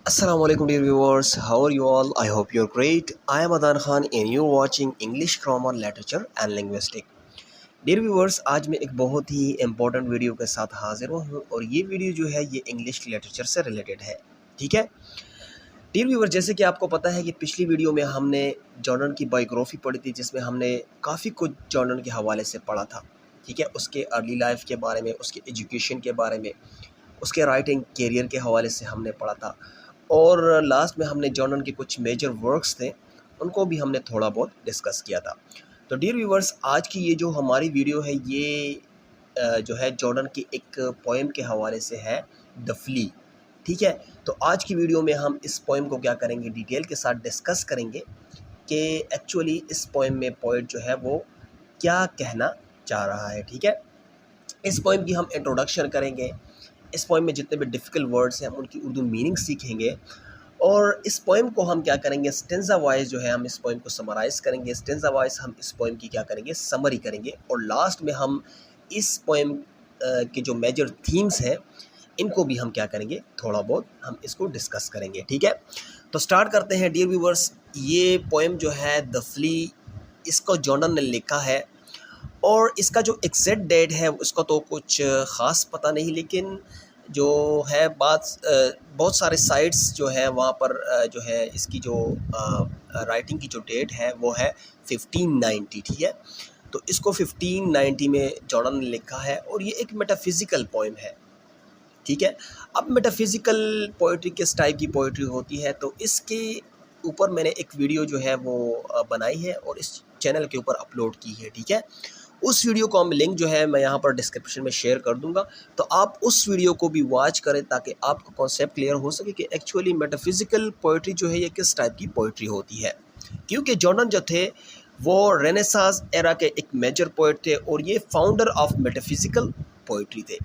Assalamu alaikum dear viewers, how are you all? I hope you're great. I am Adan Khan and you're watching English Grammar Literature and Linguistics. Dear viewers, आज मैं एक बहुत ही important video के साथ हाजिर हूँ और ये वीडियो जो है ये इंग्लिश लिटरेचर से रिलेटेड है। ठीक है डियर व्यूवर्स, जैसे कि आपको पता है कि पिछली वीडियो में हमने जॉर्डन की बायोग्राफी पढ़ी थी, जिसमें हमने काफ़ी कुछ जॉर्डन के हवाले से पढ़ा था। ठीक है, उसके अर्ली लाइफ के बारे में, उसके एजुकेशन के बारे में, उसके राइटिंग कैरियर के हवाले से हमने पढ़ा था और लास्ट में हमने जॉर्डन के कुछ मेजर वर्क्स थे, उनको भी हमने थोड़ा बहुत डिस्कस किया था। तो डियर व्यूवर्स, आज की ये जो हमारी वीडियो है ये जो है जॉर्डन की एक पोएम के हवाले से है, द फ्ली। ठीक है, तो आज की वीडियो में हम इस पोएम को क्या करेंगे, डिटेल के साथ डिस्कस करेंगे कि एक्चुअली इस पोएम में पोएट जो है वो क्या कहना चाह रहा है। ठीक है, इस पोएम की हम इंट्रोडक्शन करेंगे, इस पोएम में जितने भी डिफ़िकल्ट वर्ड्स हैं हम उनकी उर्दू मीनिंग सीखेंगे और इस पोएम को हम क्या करेंगे, स्टेंजा वाइज जो है हम इस पोएम को समराइज़ करेंगे। स्टेंजा वाइज हम इस पोएम की क्या करेंगे, समरी करेंगे और लास्ट में हम इस पोएम के जो मेजर थीम्स हैं इनको भी हम क्या करेंगे, थोड़ा बहुत हम इसको डिस्कस करेंगे। ठीक है, तो स्टार्ट करते हैं डियर व्यूवर्स। ये पोएम जो है द फ्ली, इसको जॉर्डन ने लिखा है और इसका जो एग्जैक्ट डेट है उसका तो कुछ ख़ास पता नहीं, लेकिन जो है बहुत सारे साइट्स जो है वहाँ पर जो है इसकी जो राइटिंग की जो डेट है वो है 1590। ठीक है, तो इसको 1590 में जॉर्डन ने लिखा है और ये एक मेटाफिज़िकल पोएम है। ठीक है, अब मेटाफिज़िकल पोइट्री किस टाइप की पोइट्री होती है, तो इसके ऊपर मैंने एक वीडियो जो है वो बनाई है और इस चैनल के ऊपर अपलोड की है। ठीक है, उस वीडियो को हम लिंक जो है मैं यहाँ पर डिस्क्रिप्शन में शेयर कर दूंगा, तो आप उस वीडियो को भी वॉच करें ताकि आपको कॉन्सेप्ट क्लियर हो सके कि एक्चुअली मेटाफिज़िकल पोइट्री जो है ये किस टाइप की पोइट्री होती है। क्योंकि जॉर्डन जो थे वो रेनेसांस एरा के एक मेजर पोइट थे और ये फाउंडर ऑफ मेटाफिज़िकल पोइट्री थे।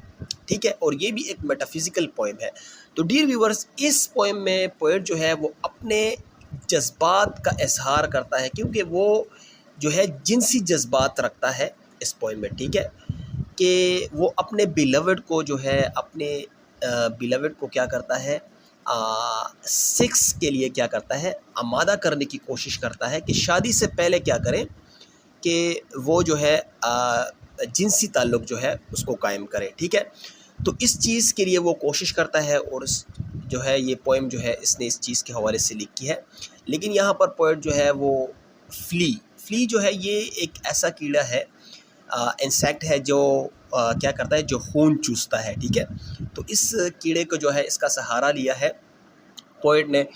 ठीक है, और ये भी एक मेटाफिज़िकल पोएम है। तो डियर व्यूवर्स, इस पोएम में पोएट जो है वो अपने जज्बात का इजहार करता है, क्योंकि वो जो है जिनसी जज्बात रखता है इस पोएम में। ठीक है, कि वो अपने बिलवड को जो है, अपने बिलवड को क्या करता है, सेक्स के लिए क्या करता है, आमादा करने की कोशिश करता है कि शादी से पहले क्या करें कि वो जो है जिनसी ताल्लुक़ जो है उसको कायम करे। ठीक है, तो इस चीज़ के लिए वो कोशिश करता है और जो है ये पोएम जो है इसने इस चीज़ के हवाले से लिखी है। लेकिन यहाँ पर पोएट जो है वो फ्ली जो है ये एक ऐसा कीड़ा है, इंसेक्ट है जो क्या करता है, जो खून चूसता है। ठीक है, तो इस कीड़े को जो है इसका सहारा लिया है पोएट ने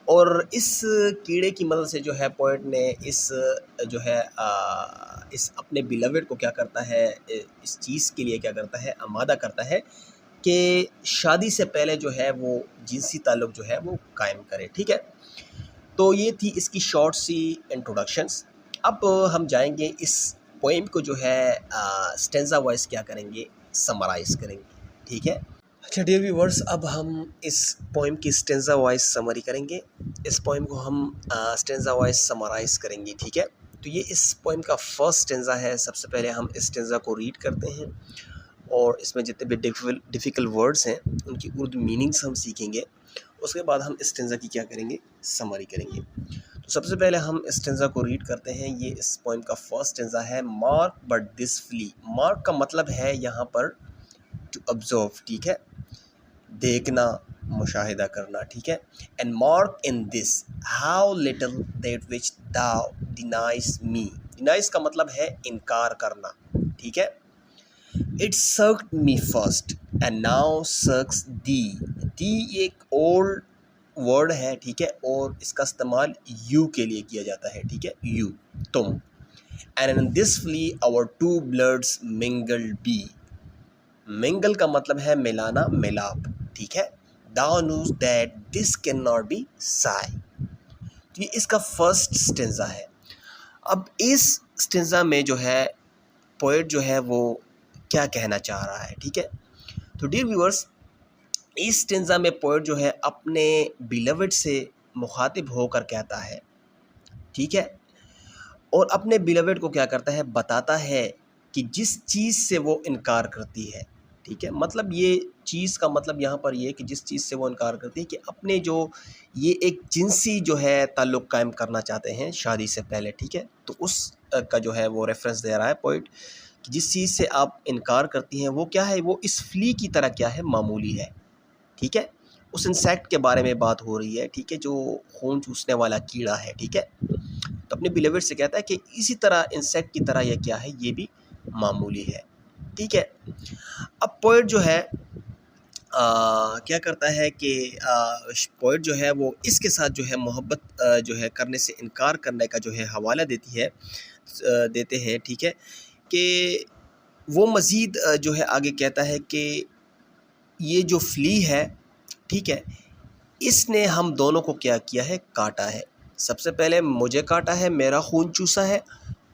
और इस कीड़े की मदद से जो है पोएट ने इस जो है इस अपने बिलवड को क्या करता है, इस चीज़ के लिए क्या करता है, आमादा करता है कि शादी से पहले जो है वो जिनसी ताल्लुक़ जो है वो कायम करे। ठीक है, तो ये थी इसकी शॉर्ट सी इंट्रोडक्शंस। अब हम जाएंगे इस पोएम को जो है स्टेंजा वाइज क्या करेंगे, समराइज़ करेंगे। ठीक है, अच्छा डियर व्यूवर्स, अब हम इस पोएम की स्टेंजा वाइज समरी करेंगे। इस पोएम को हम स्टेंजा वाइज समराइज़ करेंगे। ठीक है, तो ये इस पोएम का फर्स्ट स्टेंजा है। सबसे पहले हम इस स्टेंजा को रीड करते हैं और इसमें जितने भी डिफ़िकल्ट वर्ड्स हैं उनकी उर्दू मीनिंग्स हम सीखेंगे। उसके बाद हम इस स्टेंजा की क्या करेंगे, समरी करेंगे। तो सबसे पहले हम इस स्टेंजा को रीड करते हैं। ये इस पोएम का फर्स्ट स्टेंजा है, mark but this flea. Mark का मतलब है यहाँ पर टू ऑब्जर्व। ठीक है, देखना, मुशाहिदा करना। ठीक है, and mark in this how little that which thou denies me. Denies का मतलब है इनकार करना। ठीक है, it sucked me first and now sucks thee. Thee एक ओल्ड वर्ड है। ठीक है, और इसका इस्तेमाल यू के लिए किया जाता है। ठीक है, यू, तुम। And in this flea our two bloods mingled be. Mingle का मतलब है मिलाना, मिलाप। ठीक है, thou knows that this can not be said. तो ये इसका फर्स्ट स्टेंजा है। अब इस स्टेंजा में जो है पोएट जो है वो क्या कहना चाह रहा है। ठीक है, तो डियर व्यूअर्स, इस स्टेंजा में पोएट जो है अपने बिलवड से मुखातिब होकर कहता है। ठीक है, और अपने बिलवड को क्या करता है, बताता है कि जिस चीज़ से वो इनकार करती है। ठीक है, मतलब ये चीज़ का मतलब यहाँ पर ये है कि जिस चीज़ से वो इनकार करती है कि अपने जो ये एक जिनसी जो है ताल्लुक़ कायम करना चाहते हैं शादी से पहले, ठीक है। तो उस का जो है वो रेफ़रेंस दे रहा है पोएट कि जिस चीज़ से आप इनकार करती हैं वो क्या है, वो इस फ्ली की तरह क्या है, मामूली है, ठीक है। उस इंसेक्ट के बारे में बात हो रही है, ठीक है, जो खून चूसने वाला कीड़ा है, ठीक है। तो अपने बिलीवर्ड से कहता है कि इसी तरह इंसेक्ट की तरह ये क्या है, ये भी मामूली है, ठीक है। अब पोएट जो है क्या करता है कि पोएट जो है वो इसके साथ जो है मोहब्बत जो है करने से इनकार करने का जो है हवाला देते हैं, ठीक है, कि वो मज़ीद जो है आगे कहता है कि ये जो फ्ली है, ठीक है, इसने हम दोनों को क्या किया है, काटा है। सबसे पहले मुझे काटा है, मेरा खून चूसा है,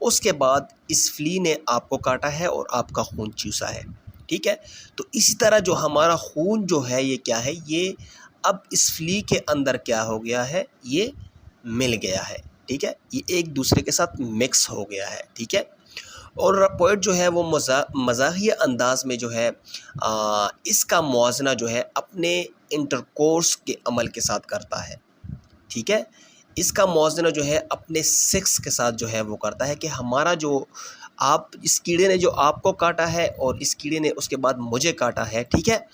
उसके बाद इस फ्ली ने आपको काटा है और आपका खून चूसा है, ठीक है। तो इसी तरह जो हमारा खून जो है ये क्या है, ये अब इस फ्ली के अंदर क्या हो गया है, ये मिल गया है, ठीक है, ये एक दूसरे के साथ मिक्स हो गया है, ठीक है। और पोएट जो है वो मज़ाहिया अंदाज में जो है इसका मुआजना जो है अपने इंटरकोर्स के अमल के साथ करता है, ठीक है। इसका मुआजना जो है अपने सेक्स के साथ जो है वो करता है कि हमारा जो आप इस कीड़े ने जो आपको काटा है और इस कीड़े ने उसके बाद मुझे काटा है, ठीक है।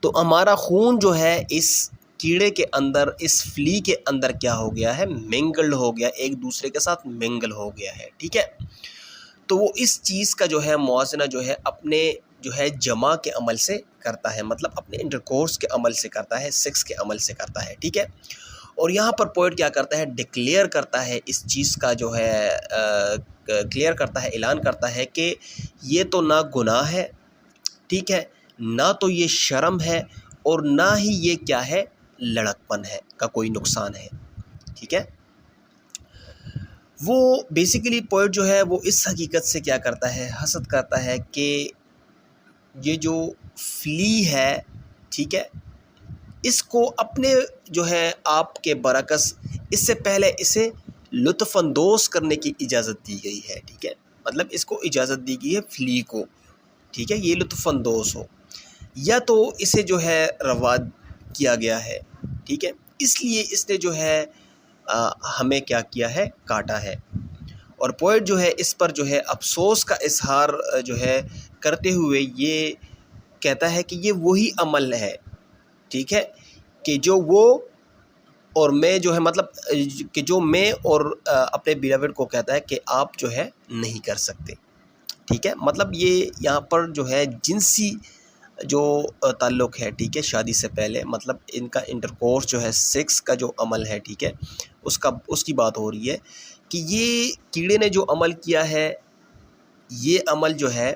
तो हमारा खून जो है इस कीड़े के अंदर, इस फ्ली के अंदर क्या हो गया है, मिंगल्ड हो गया, एक दूसरे के साथ मिंगल हो गया है, ठीक है। तो वो इस चीज़ का जो है मुआज़ना जो है अपने जो है जमा के अमल से करता है, मतलब अपने इंटरकोर्स के अमल से करता है, सेक्स के अमल से करता है, ठीक है। और यहाँ पर पोएट क्या करता है, डिक्लेयर करता है इस चीज़ का जो है क्लियर करता है, ऐलान करता है कि ये तो ना गुनाह है, ठीक है, ना तो ये शर्म है और ना ही ये क्या है, लड़कपन है का कोई नुकसान है, ठीक है। वो बेसिकली पोएट जो है वो इस हकीकत से क्या करता है, हसद करता है कि ये जो फ्ली है, ठीक है, इसको अपने जो है आपके बरअक्स इससे पहले इसे लुत्फ़अंदोज़ करने की इजाज़त दी गई है, ठीक है। मतलब इसको इजाज़त दी गई है फ्ली को, ठीक है, ये लुत्फ़अंदोज़ हो, या तो इसे जो है रवा किया गया है, ठीक है, इसलिए इसने जो है हमें क्या किया है, काटा है। और पोएट जो है इस पर जो है अफ़सोस का इज़हार जो है करते हुए ये कहता है कि ये वही अमल है, ठीक है, कि जो वो और मैं जो है मतलब कि जो मैं और अपने बिलवेड को कहता है कि आप जो है नहीं कर सकते, ठीक है। मतलब ये यहाँ पर जो है जिनसी जो ताल्लुक़ है, ठीक है, शादी से पहले, मतलब इनका इंटरकोर्स जो है, सेक्स का जो अमल है, ठीक है, उसकी बात हो रही है कि ये कीड़े ने जो अमल किया है, ये अमल जो है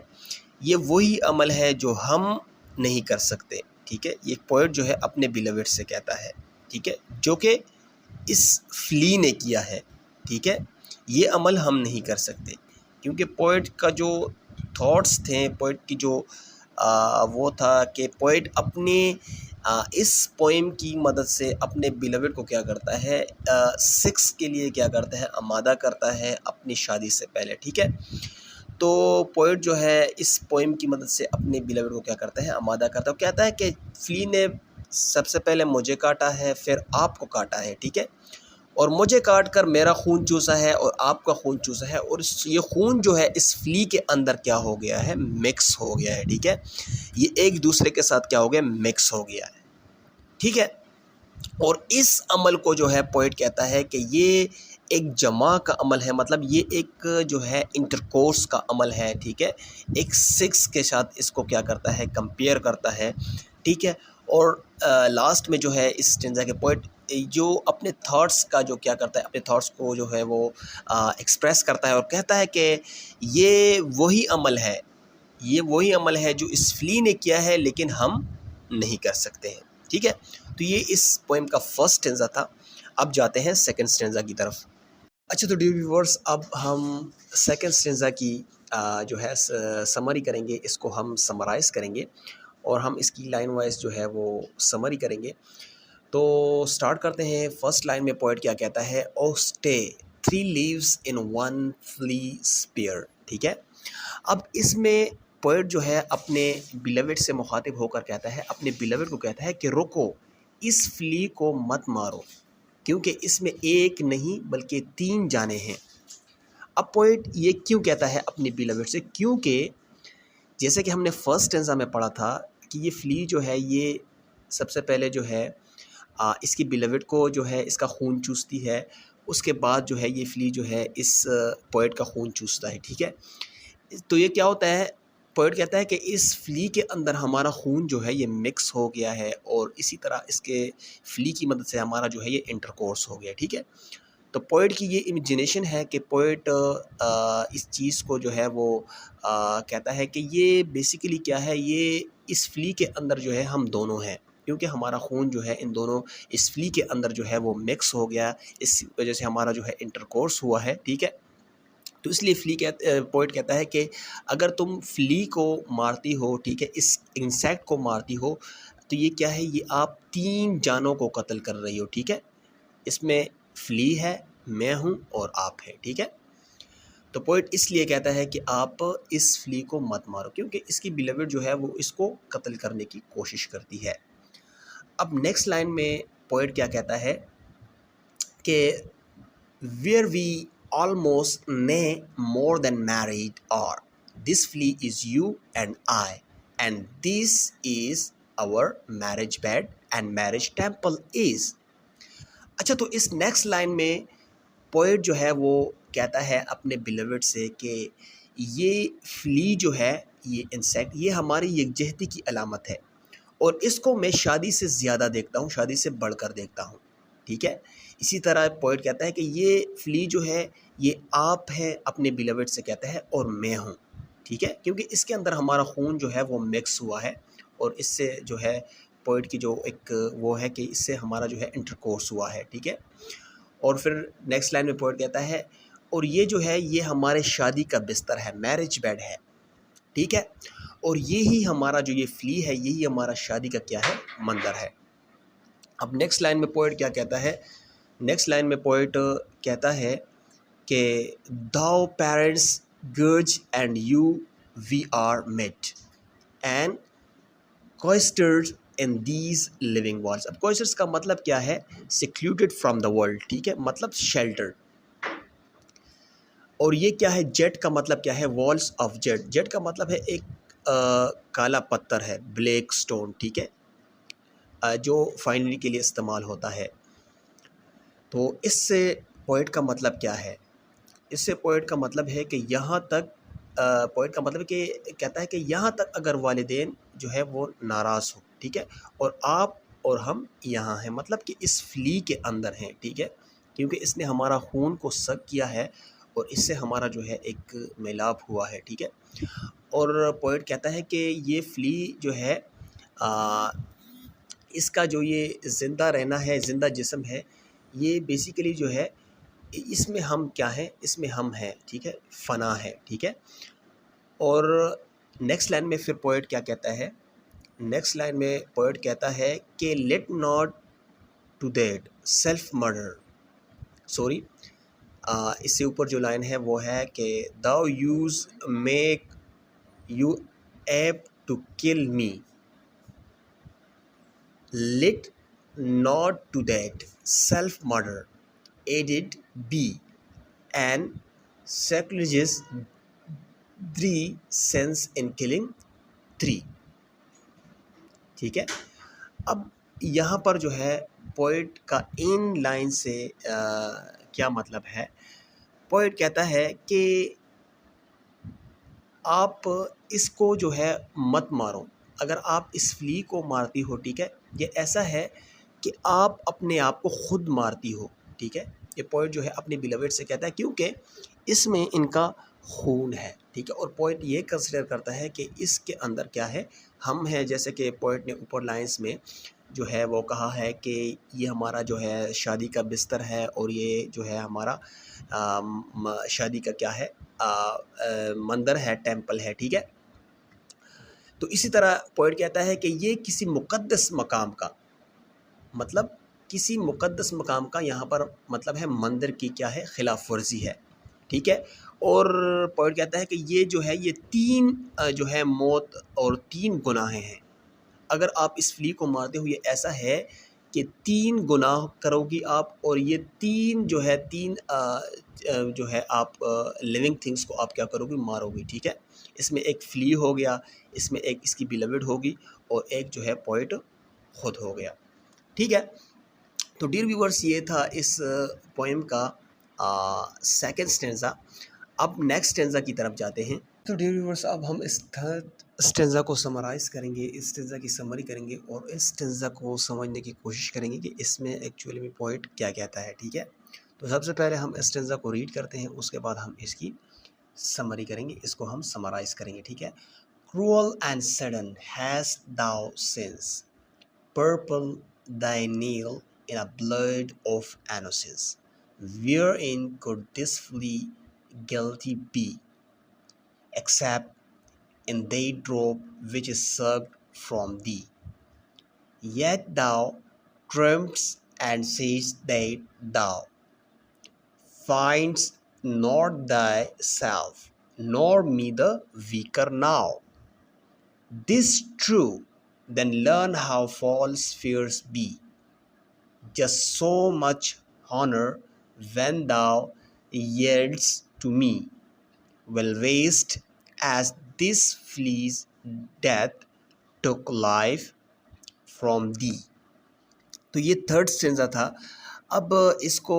ये वही अमल है जो हम नहीं कर सकते, ठीक है। ये पोएट जो है अपने बिलवेड से कहता है, ठीक है, जो कि इस फ्ली ने किया है, ठीक है, ये अमल हम नहीं कर सकते, क्योंकि पोएट का जो थॉट्स थे, पोएट की जो वो था कि पोएट अपने इस पोएम की मदद से अपने बिलवेड को क्या करता है, सेक्स के लिए क्या करता है, आमादा करता है अपनी शादी से पहले, ठीक है। तो पोएट जो है इस पोएम की मदद से अपने बिलवेड को क्या करता है, आमादा करता है। वो कहता है कि फ्ली ने सबसे पहले मुझे काटा है, फिर आपको काटा है, ठीक है, और मुझे काट कर मेरा खून चूसा है और आपका खून चूसा है, और ये खून जो है इस फ्ली के अंदर क्या हो गया है, मिक्स हो गया है, ठीक है। ये एक दूसरे के साथ क्या हो गया, मिक्स हो गया है, ठीक है। और इस अमल को जो है पोएट कहता है कि ये एक जमा का अमल है, मतलब ये एक जो है इंटरकोर्स का अमल है, ठीक है, एक सेक्स के साथ इसको क्या करता है, कंपेयर करता है, ठीक है। और लास्ट में जो है इस स्टेंजा के पोएट जो अपने थॉट्स का जो क्या करता है, अपने थॉट्स को जो है वो एक्सप्रेस करता है और कहता है कि ये वही अमल है, ये वही अमल है जो इस फ्ली ने किया है, लेकिन हम नहीं कर सकते हैं, ठीक है। तो ये इस पोएम का फर्स्ट स्टेंजा था। अब जाते हैं सेकंड स्टेंजा की तरफ। अच्छा, तो डियर व्यूअर्स, अब हम सेकंड स्टेंजा की जो है समरी करेंगे, इसको हम समराइज़ करेंगे और हम इसकी लाइन वाइज जो है वो समरी करेंगे। तो स्टार्ट करते हैं। फर्स्ट लाइन में पोएट क्या कहता है, oh stay 3 lives in 1 flea spare, ठीक है। अब इसमें पोएट जो है अपने बिलवेड से मुखातिब होकर कहता है, अपने बिलवेड को कहता है कि रुको, इस फ्ली को मत मारो, क्योंकि इसमें एक नहीं बल्कि 3 जानें हैं। अब पोएट ये क्यों कहता है अपने बिलवेड से? क्योंकि जैसे कि हमने फर्स्ट स्टेंजा में पढ़ा था कि ये फ्ली जो है ये सबसे पहले जो है इसकी बिलवेड को जो है इसका खून चूसती है, उसके बाद जो है ये फ्ली जो है इस पोएट का खून चूसता है, ठीक है। तो ये क्या होता है, पोएट कहता है कि इस फ्ली के अंदर हमारा खून जो है ये मिक्स हो गया है और इसी तरह इसके फ्ली की मदद से हमारा जो है ये इंटरकोर्स हो गया, ठीक है। तो पोएट की ये इमेजिनेशन है कि पोएट इस चीज़ को जो है वो कहता है कि ये बेसिकली क्या है, ये इस फ्ली के अंदर जो है हम दोनों हैं, क्योंकि हमारा खून जो है इन दोनों इस फ्ली के अंदर जो है वो मिक्स हो गया, इस वजह से हमारा जो है इंटरकोर्स हुआ है, ठीक है। तो इसलिए पोएट कहता है कि अगर तुम फ्ली को मारती हो, ठीक है, इस इंसेक्ट को मारती हो, तो ये क्या है, ये आप 3 जानों को कत्ल कर रही हो, ठीक है। इसमें फ्ली है, मैं हूँ और आप है, ठीक है। तो पोएट इसलिए कहता है कि आप इस फ्ली को मत मारो, क्योंकि इसकी बिलवेड जो है वो इसको कत्ल करने की कोशिश करती है। अब नेक्स्ट लाइन में पोएट क्या कहता है कि where we almost nay more than married are, this flea is you and I, and this is our marriage bed and marriage temple is। अच्छा, तो इस नेक्स्ट लाइन में पोएट जो है वो कहता है अपने बिलवेड से कि ये फ्ली जो है, ये इंसेक्ट, ये हमारी यकजहती की अलामत है और इसको मैं शादी से ज़्यादा देखता हूँ, शादी से बढ़कर देखता हूँ, ठीक है। इसी तरह पोएट कहता है कि ये फ्ली जो है ये आप है, अपने बिलवेड से कहता है, और मैं हूँ, ठीक है, क्योंकि इसके अंदर हमारा खून जो है वो मिक्स हुआ है और इससे जो है पोएट की जो एक वो है कि इससे हमारा जो है इंटरकोर्स हुआ है, ठीक है। और फिर नेक्स्ट लाइन में पोएट कहता है और ये जो है ये हमारे शादी का बिस्तर है, मैरिज बेड है, ठीक है, और यही हमारा जो ये फ्ली है, यही हमारा शादी का क्या है, मंदिर है। अब नेक्स्ट लाइन में पोएट क्या कहता है, नेक्स्ट लाइन में पोएट कहता है कि though parents grudge and you we are met and cloistered in these living walls। अब cloisters का मतलब क्या है, secluded from the world, ठीक है, मतलब shelter। और ये क्या है, जेट का मतलब क्या है, वॉल्स ऑफ जेट। जेट का मतलब है एक काला पत्थर है, ब्लैक स्टोन, ठीक है, जो फाइनरी के लिए इस्तेमाल होता है। तो इससे पोएट का मतलब क्या है, इससे पोएट का मतलब है कि यहाँ तक पोएट का मतलब है कि कहता है कि यहाँ तक अगर वालिदैन जो है वो नाराज़ हो, ठीक है, और आप और हम यहाँ हैं, मतलब कि इस फ्ली के अंदर हैं, ठीक है, क्योंकि इसने हमारा खून को सक किया है और इससे हमारा जो है एक मिलाप हुआ है, ठीक है। और पोएट कहता है कि ये फ्ली जो है इसका जो ये ज़िंदा रहना है, ज़िंदा जिस्म है, ये बेसिकली जो है इसमें हम क्या हैं, इसमें हम हैं, ठीक है, फ़ना है, ठीक है। और नेक्स्ट लाइन में फिर पोएट क्या कहता है, नेक्स्ट लाइन में पोएट कहता है कि let not to that self murder, sorry, इससे ऊपर जो लाइन है वो है कि thou use make you apt to kill me, let not to that self murder aided B and sacrilegious 3 sense in killing 3, ठीक है। अब यहाँ पर जो है पोएट का इन लाइन से क्या मतलब है, पोएट कहता है कि आप इसको जो है मत मारो, अगर आप इस फ्ली को मारती हो, ठीक है, ये ऐसा है कि आप अपने आप को खुद मारती हो, ठीक है। ये पोएट जो है अपने बिलवेड से कहता है क्योंकि इसमें इनका खून है, ठीक है, और पोएट ये कंसिडर करता है कि इसके अंदर क्या है, हम हैं। जैसे कि पोएट ने ऊपर लाइंस में जो है वो कहा है कि ये हमारा जो है शादी का बिस्तर है और ये जो है हमारा शादी का क्या है, मंदिर है, टेंपल है, ठीक है। तो इसी तरह पोएट कहता है कि ये किसी मुक़द्दस मकाम का, मतलब किसी मुक़द्दस मकाम का यहाँ पर मतलब है मंदिर की क्या है, खिलाफ वर्जी है, ठीक है। और पोएट कहता है कि ये जो है ये 3 जो है मौत और 3 गुनाहें हैं। अगर आप इस फ्ली को मारते हो ये ऐसा है कि 3 गुनाह करोगी आप, और ये 3 जो है 3 जो है आप लिविंग थिंग्स को आप क्या करोगी, मारोगी, ठीक है। इसमें एक फ्ली हो गया, इसमें एक इसकी बिलवेड होगी, और एक जो है पोएट खुद हो गया, ठीक है। तो डियर व्यूअर्स, ये था इस पोएम का सेकंड स्टेंजा। अब नेक्स्ट स्टेंजा की तरफ जाते हैं। तो डियर व्यूअर्स, अब हम इस थर्ड स्टेंजा को समराइज़ करेंगे, इस स्टेंजा की समरी करेंगे, और इस स्टेंजा को समझने की कोशिश करेंगे कि इसमें एक्चुअली में पोएट क्या कहता है, ठीक है। तो सबसे पहले हम इस स्टेंजा को रीड करते हैं, उसके बाद हम इसकी समरी करेंगे, इसको हम समराइज़ करेंगे, ठीक है। Cruel and sudden has thou since, purple thy nail in a blood of innocence. Wherein could this flea guilty be, except in thy drop which is sucked from thee? Yet thou tremblest and sayest that thou find'st not thyself, nor me the weaker now. This true, then learn how false fears be. Just so much honor when thou yieldest to me, will waste as this flea's death took life from thee. तो ये third stanza था। अब इसको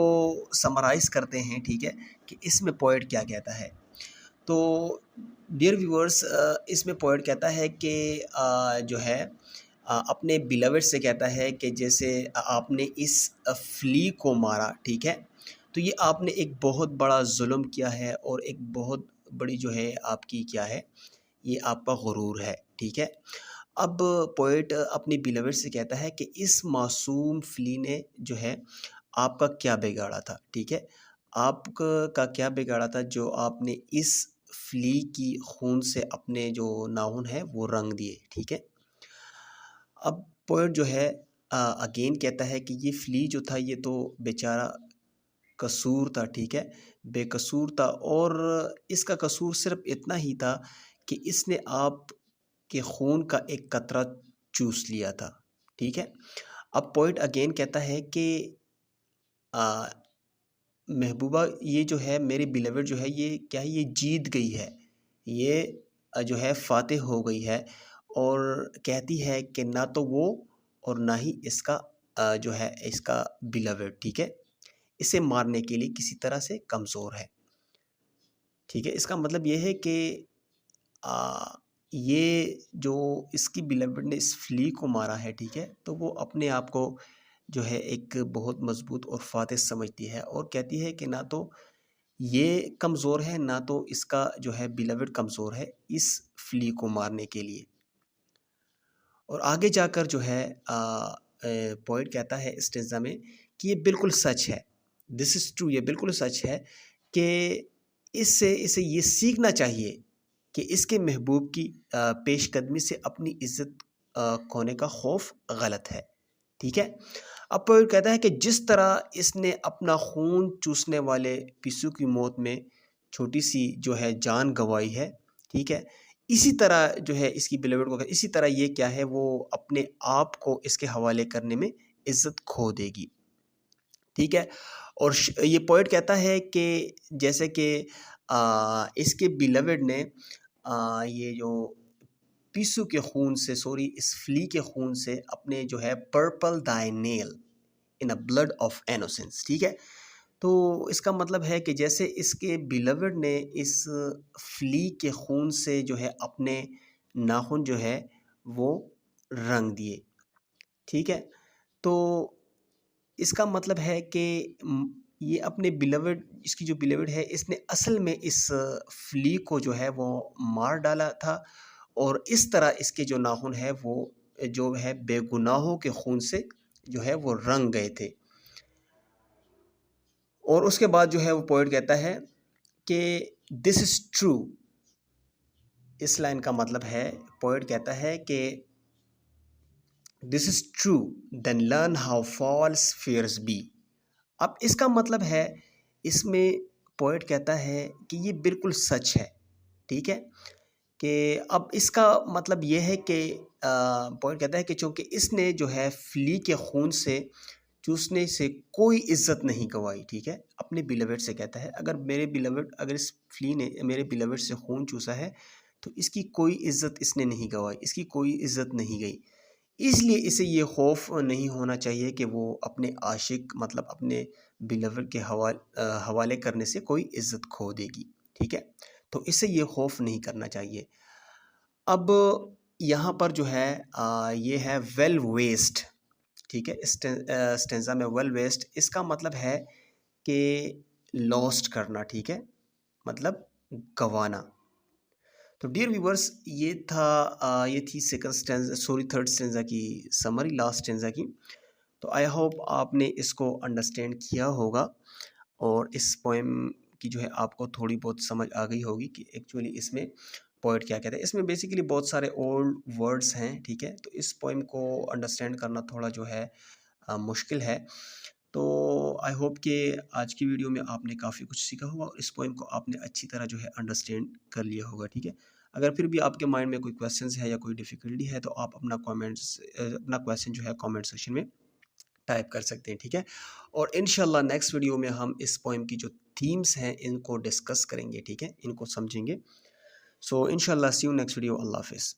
summarise करते हैं, ठीक है, कि इसमें पोएट क्या कहता है। तो डियर व्यूअर्स, इसमें पोएट कहता है कि जो है अपने बिलवेड से कहता है कि जैसे आपने इस फ्ली को मारा, ठीक है, तो ये आपने एक बहुत बड़ा जुल्म किया है, और एक बहुत बड़ी जो है आपकी क्या है, ये आपका गुरूर है, ठीक है। अब पोएट अपनी बिलवेड से कहता है कि इस मासूम फ्ली ने जो है आपका क्या बिगाड़ा था, ठीक है। आपका क्या बिगाड़ा था जो आपने इस फ्ली की खून से अपने जो नाखून है वो रंग दिए, ठीक है। अब पोएट जो है अगेन कहता है कि ये फ्ली जो था ये तो बेचारा कसूर था, ठीक है, बेकसूर था, और इसका कसूर सिर्फ इतना ही था कि इसने आप के खून का एक कतरा चूस लिया था, ठीक है। अब पोएट अगेन कहता है कि महबूबा ये जो है मेरी बिलवेड जो है ये क्या है, ये जीत गई है, ये जो है फ़ातेह हो गई है, और कहती है कि ना तो वो और ना ही इसका जो है इसका बिलवेड, ठीक है, इसे मारने के लिए किसी तरह से कमज़ोर है, ठीक है। इसका मतलब ये है कि ये जो इसकी बिलवेड ने इस फ्ली को मारा है, ठीक है, तो वो अपने आप को जो है एक बहुत मजबूत और फ़ातेह समझती है, और कहती है कि ना तो ये कमज़ोर है, ना तो इसका जो है बिलवेड कमज़ोर है इस फ्ली को मारने के लिए। और आगे जाकर जो है पोएट कहता है इस स्टेंजा में कि ये बिल्कुल सच है, दिस इज़ ट्रू, ये बिल्कुल सच है कि इससे इसे ये सीखना चाहिए कि इसके महबूब की पेशकदमी से अपनी इज़्ज़त खोने का खौफ गलत है, ठीक है। अब पोएट कहता है कि जिस तरह इसने अपना खून चूसने वाले पिस्सू की मौत में छोटी सी जो है जान गंवाई है, ठीक है, इसी तरह जो है इसकी बिलवेड को इसी तरह ये क्या है वो अपने आप को इसके हवाले करने में इज़्ज़त खो देगी, ठीक है। और ये पोएट कहता है कि जैसे कि इसके बिलवेड ने ये जो पिस्सू के खून से, सॉरी इस फ्ली के खून से अपने जो है purple Dai nail in a blood of innocence, ठीक है। तो इसका मतलब है कि जैसे इसके बिलवेड ने इस फ्ली के खून से जो है अपने नाखून जो है वो रंग दिए, ठीक है। तो इसका मतलब है कि ये अपने बिलवेड, इसकी जो बिलवेड है इसने असल में इस फ्ली को जो है वो मार डाला था, और इस तरह इसके जो नाखून है वो जो है बेगुनाहों के खून से जो है वो रंग गए थे। और उसके बाद जो है वो पोएट कहता है कि दिस इज़ ट्रू। इस लाइन का मतलब है, पोएट कहता है कि this is true then learn how false fears be. अब इसका मतलब है इसमें पोएट कहता है कि ये बिल्कुल सच है, ठीक है। कि अब इसका मतलब ये है कि पोएट कहता है कि चूँकि इसने जो है फ़्ली के खून से चूसने से कोई इज़्ज़त नहीं गँवाई, ठीक है। अपने बिलवेड से कहता है, अगर इस फ़्ली ने मेरे बिलवेड से खून चूसा है, तो इसकी कोई इज़्ज़त इसने नहीं गँवाई, इसकी कोई इज़्ज़त नहीं गई। इसलिए इसे ये खौफ नहीं होना चाहिए कि वो अपने आशिक मतलब अपने बिलवेड के हवाले करने से कोई इज़्ज़त खो देगी, ठीक है। तो इसे ये खौफ नहीं करना चाहिए। अब यहाँ पर जो है ये है वेल वेस्ट, ठीक है। इस स्टेंजा में वेल वेस्ट इसका मतलब है कि लॉस्ट करना, ठीक है, मतलब गंवाना। तो डियर व्यूवर्स ये थी थर्ड स्टेंजा की समरी, लास्ट स्टेंजा की। तो आई होप आपने इसको अंडरस्टैंड किया होगा और इस पोएम की जो है आपको थोड़ी बहुत समझ आ गई होगी कि एक्चुअली इसमें पोएट क्या कहते हैं। इसमें बेसिकली बहुत सारे ओल्ड वर्ड्स हैं, ठीक है। तो इस पोएम को अंडरस्टैंड करना थोड़ा जो है मुश्किल है। तो आई होप कि आज की वीडियो में आपने काफ़ी कुछ सीखा होगा और इस पोएम को आपने अच्छी तरह जो है अंडरस्टैंड कर लिया होगा, ठीक है। अगर फिर भी आपके माइंड में कोई क्वेश्चंस है या कोई डिफ़िकल्टी है तो आप अपना क्वेश्चन जो है कमेंट सेक्शन में टाइप कर सकते हैं, ठीक है। और इंशाल्लाह नेक्स्ट वीडियो में हम इस पोएम की जो थीम्स हैं इनको डिस्कस करेंगे, ठीक है, इनको समझेंगे। सो इंशाल्लाह सी यू नेक्स्ट वीडियो। अल्लाह हाफ़िज़।